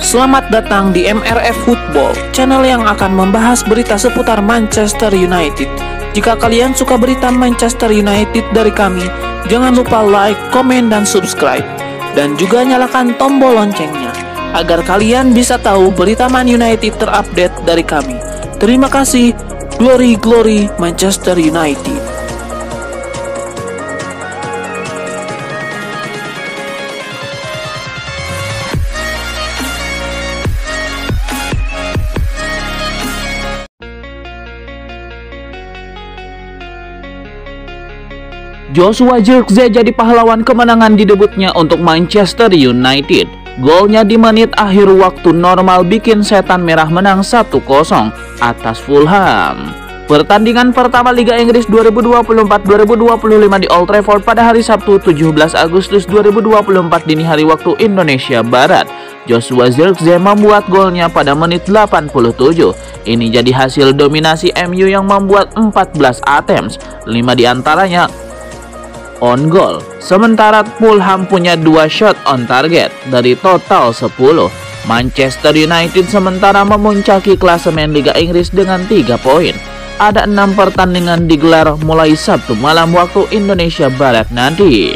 Selamat datang di MRF Football, channel yang akan membahas berita seputar Manchester United. Jika kalian suka berita Manchester United dari kami, jangan lupa like, komen, dan subscribe. Dan juga nyalakan tombol loncengnya, agar kalian bisa tahu berita Man United terupdate dari kami. Terima kasih, Glory Glory Manchester United. Joshua Zirkzee jadi pahlawan kemenangan di debutnya untuk Manchester United. Golnya di menit akhir waktu normal bikin Setan Merah menang 1-0 atas Fulham. Pertandingan pertama Liga Inggris 2024-2025 di Old Trafford pada hari Sabtu 17 Agustus 2024 dini hari waktu Indonesia Barat. Joshua Zirkzee membuat golnya pada menit 87. Ini jadi hasil dominasi MU yang membuat 14 attempts, 5 diantaranya on goal. Sementara Fulham punya 2 shot on target dari total 10. Manchester United sementara memuncaki klasemen Liga Inggris dengan 3 poin. Ada 6 pertandingan digelar mulai Sabtu malam waktu Indonesia Barat nanti.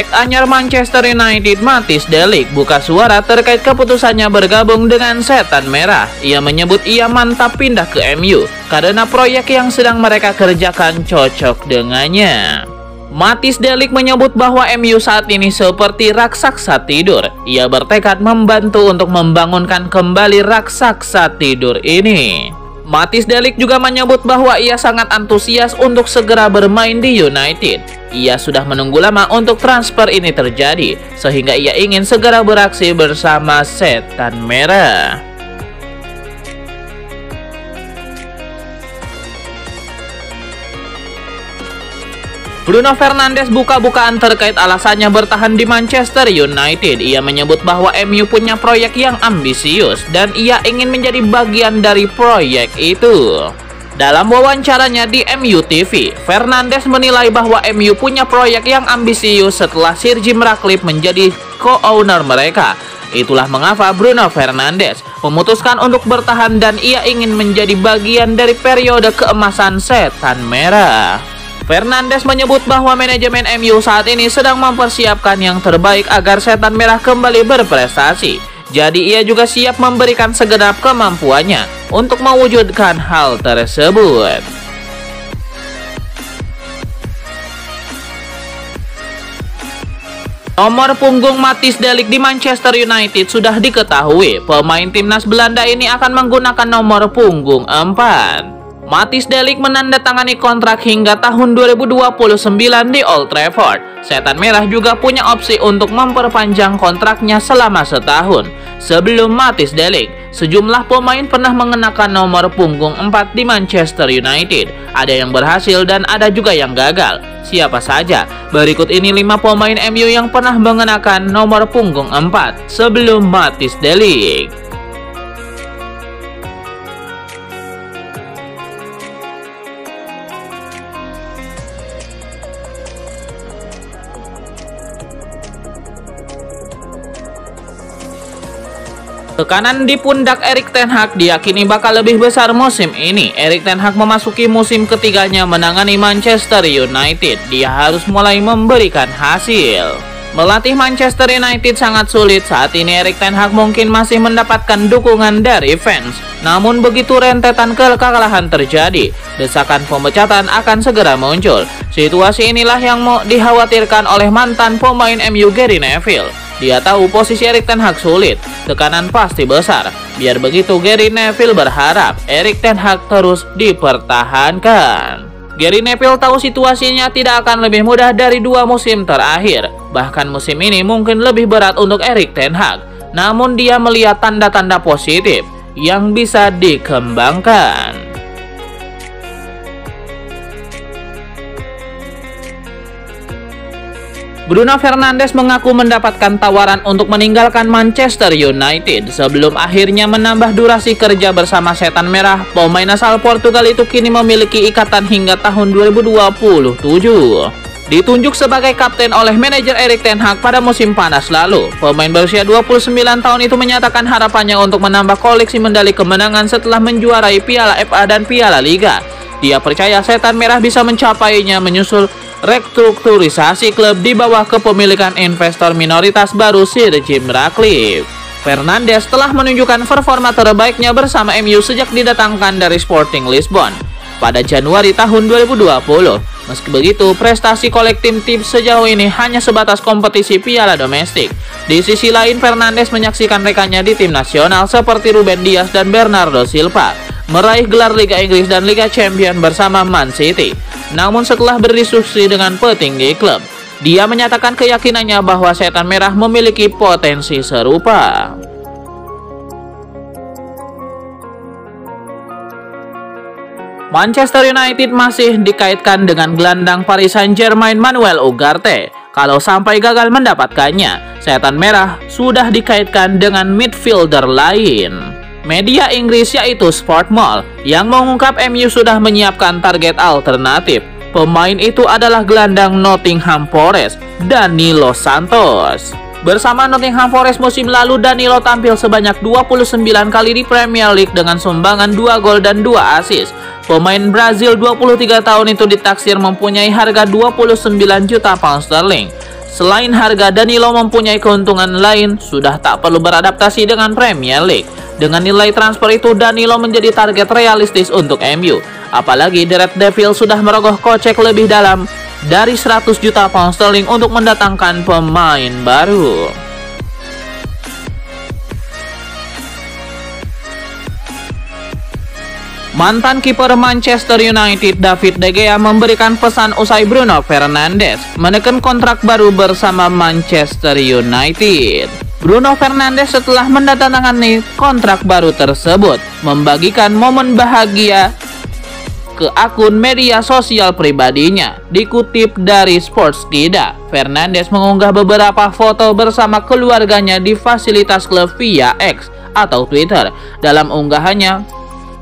Anyar Manchester United Matthijs De Ligt buka suara terkait keputusannya bergabung dengan Setan Merah. Ia menyebut ia mantap pindah ke MU karena proyek yang sedang mereka kerjakan cocok dengannya. Matthijs De Ligt menyebut bahwa MU saat ini seperti raksasa tidur. Ia bertekad membantu untuk membangunkan kembali raksasa tidur ini. Matthijs De Ligt juga menyebut bahwa ia sangat antusias untuk segera bermain di United. Ia sudah menunggu lama untuk transfer ini terjadi, sehingga ia ingin segera beraksi bersama Setan Merah. Bruno Fernandes buka-bukaan terkait alasannya bertahan di Manchester United. Ia menyebut bahwa MU punya proyek yang ambisius dan ia ingin menjadi bagian dari proyek itu. Dalam wawancaranya di MU TV, Fernandes menilai bahwa MU punya proyek yang ambisius setelah Sir Jim Ratcliffe menjadi co-owner mereka. Itulah mengapa Bruno Fernandes memutuskan untuk bertahan dan ia ingin menjadi bagian dari periode keemasan Setan Merah. Fernandes menyebut bahwa manajemen MU saat ini sedang mempersiapkan yang terbaik agar Setan Merah kembali berprestasi. Jadi ia juga siap memberikan segenap kemampuannya untuk mewujudkan hal tersebut. Nomor punggung Matthijs De Ligt di Manchester United sudah diketahui. Pemain timnas Belanda ini akan menggunakan nomor punggung 4. Matthijs De Ligt menandatangani kontrak hingga tahun 2029 di Old Trafford. Setan Merah juga punya opsi untuk memperpanjang kontraknya selama setahun. Sebelum Matthijs De Ligt, sejumlah pemain pernah mengenakan nomor punggung 4 di Manchester United. Ada yang berhasil dan ada juga yang gagal. Siapa saja? Berikut ini 5 pemain MU yang pernah mengenakan nomor punggung 4 sebelum Matthijs De Ligt. Tekanan di pundak Erik ten Hag diyakini bakal lebih besar musim ini. Erik ten Hag memasuki musim ketiganya menangani Manchester United. Dia harus mulai memberikan hasil. Melatih Manchester United sangat sulit. Saat ini Erik ten Hag mungkin masih mendapatkan dukungan dari fans. Namun begitu rentetan kekalahan terjadi, desakan pemecatan akan segera muncul. Situasi inilah yang dikhawatirkan oleh mantan pemain MU Gary Neville. Dia tahu posisi Erik ten Hag sulit, tekanan pasti besar. Biar begitu Gary Neville berharap Erik ten Hag terus dipertahankan. Gary Neville tahu situasinya tidak akan lebih mudah dari 2 musim terakhir. Bahkan musim ini mungkin lebih berat untuk Erik ten Hag. Namun dia melihat tanda-tanda positif yang bisa dikembangkan. Bruno Fernandes mengaku mendapatkan tawaran untuk meninggalkan Manchester United sebelum akhirnya menambah durasi kerja bersama Setan Merah. Pemain asal Portugal itu kini memiliki ikatan hingga tahun 2027. Ditunjuk sebagai kapten oleh manajer Erik ten Hag pada musim panas lalu, pemain berusia 29 tahun itu menyatakan harapannya untuk menambah koleksi medali kemenangan setelah menjuarai Piala FA dan Piala Liga. Dia percaya Setan Merah bisa mencapainya menyusul restrukturisasi klub di bawah kepemilikan investor minoritas baru Sir Jim Ratcliffe. Fernandes telah menunjukkan performa terbaiknya bersama MU sejak didatangkan dari Sporting Lisbon pada Januari tahun 2020. Meski begitu, prestasi kolektif tim sejauh ini hanya sebatas kompetisi piala domestik. Di sisi lain, Fernandes menyaksikan rekannya di tim nasional seperti Ruben Dias dan Bernardo Silva meraih gelar Liga Inggris dan Liga Champions bersama Man City. Namun setelah berdiskusi dengan petinggi klub, dia menyatakan keyakinannya bahwa Setan Merah memiliki potensi serupa. Manchester United masih dikaitkan dengan gelandang Paris Saint-Germain Manuel Ugarte. Kalau sampai gagal mendapatkannya, Setan Merah sudah dikaitkan dengan midfielder lain. Media Inggris yaitu Sportmail yang mengungkap MU sudah menyiapkan target alternatif. Pemain itu adalah gelandang Nottingham Forest, Danilo Santos. Bersama Nottingham Forest musim lalu, Danilo tampil sebanyak 29 kali di Premier League dengan sumbangan 2 gol dan 2 assist. Pemain Brazil 23 tahun itu ditaksir mempunyai harga 29 juta pound sterling. Selain harga, Danilo mempunyai keuntungan lain, sudah tak perlu beradaptasi dengan Premier League. Dengan nilai transfer itu, Danilo menjadi target realistis untuk MU. Apalagi The Red Devils sudah merogoh kocek lebih dalam dari 100 juta pound sterling untuk mendatangkan pemain baru. Mantan kiper Manchester United David De Gea memberikan pesan usai Bruno Fernandes menekan kontrak baru bersama Manchester United. Bruno Fernandes setelah menandatangani kontrak baru tersebut membagikan momen bahagia ke akun media sosial pribadinya. Dikutip dari Sportskida, Fernandes mengunggah beberapa foto bersama keluarganya di fasilitas klub via X atau Twitter. Dalam unggahannya,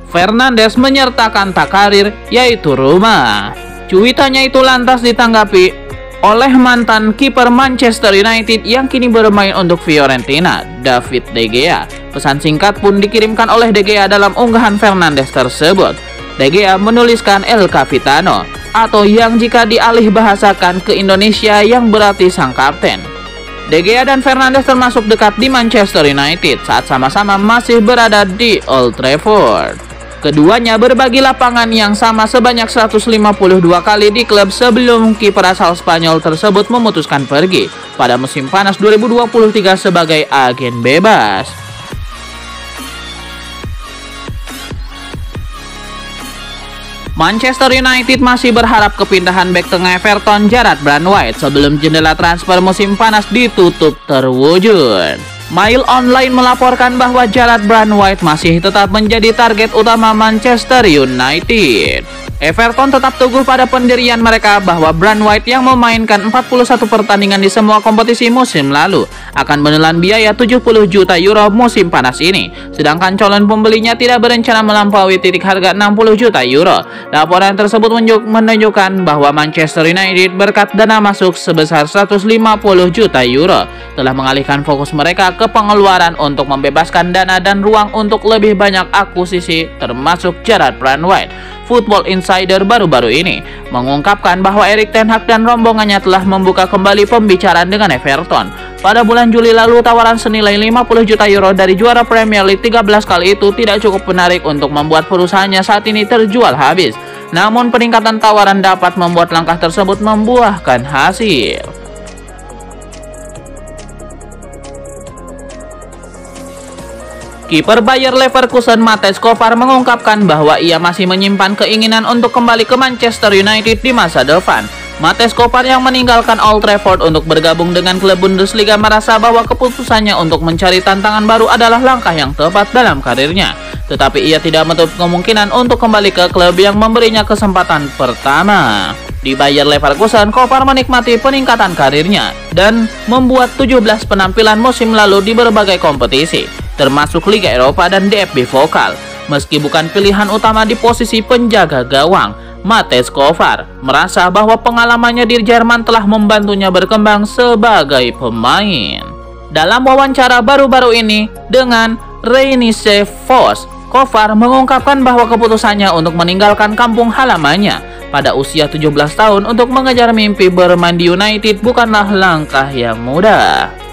Fernandes menyertakan tak karir, yaitu rumah. Cuitannya itu lantas ditanggapi oleh mantan kiper Manchester United yang kini bermain untuk Fiorentina, David De Gea. Pesan singkat pun dikirimkan oleh De Gea dalam unggahan Fernandes tersebut. De Gea menuliskan El Capitano, atau yang jika dialih bahasakan ke Indonesia yang berarti sang kapten. De Gea dan Fernandes termasuk dekat di Manchester United saat sama-sama masih berada di Old Trafford. Keduanya berbagi lapangan yang sama sebanyak 152 kali di klub sebelum kiper asal Spanyol tersebut memutuskan pergi pada musim panas 2023 sebagai agen bebas. Manchester United masih berharap kepindahan bek tengah Everton Jarrad Branthwaite sebelum jendela transfer musim panas ditutup terwujud. Mail Online melaporkan bahwa Jarrad Branthwaite masih tetap menjadi target utama Manchester United. Everton tetap teguh pada pendirian mereka bahwa Branthwaite yang memainkan 41 pertandingan di semua kompetisi musim lalu akan menelan biaya 70 juta euro musim panas ini, sedangkan calon pembelinya tidak berencana melampaui titik harga 60 juta euro. Laporan tersebut menunjukkan bahwa Manchester United berkat dana masuk sebesar 150 juta euro telah mengalihkan fokus mereka ke pengeluaran untuk membebaskan dana dan ruang untuk lebih banyak akuisisi termasuk Jarrad Branthwaite. Football Insider baru-baru ini mengungkapkan bahwa Erik ten Hag dan rombongannya telah membuka kembali pembicaraan dengan Everton. Pada bulan Juli lalu, tawaran senilai 50 juta euro dari juara Premier League 13 kali itu tidak cukup menarik untuk membuat perusahaannya saat ini terjual habis. Namun peningkatan tawaran dapat membuat langkah tersebut membuahkan hasil. Kiper Bayer Leverkusen Matthijs Kovar mengungkapkan bahwa ia masih menyimpan keinginan untuk kembali ke Manchester United di masa depan. Matthijs Kovar yang meninggalkan Old Trafford untuk bergabung dengan klub Bundesliga merasa bahwa keputusannya untuk mencari tantangan baru adalah langkah yang tepat dalam karirnya. Tetapi ia tidak menutup kemungkinan untuk kembali ke klub yang memberinya kesempatan pertama. Di Bayer Leverkusen, Kovar menikmati peningkatan karirnya dan membuat 17 penampilan musim lalu di berbagai kompetisi, termasuk Liga Eropa dan DFB Pokal. Meski bukan pilihan utama di posisi penjaga gawang, Matej Kovar merasa bahwa pengalamannya di Jerman telah membantunya berkembang sebagai pemain. Dalam wawancara baru-baru ini dengan Rheinische Post, Kovar mengungkapkan bahwa keputusannya untuk meninggalkan kampung halamannya pada usia 17 tahun untuk mengejar mimpi bermain di United bukanlah langkah yang mudah.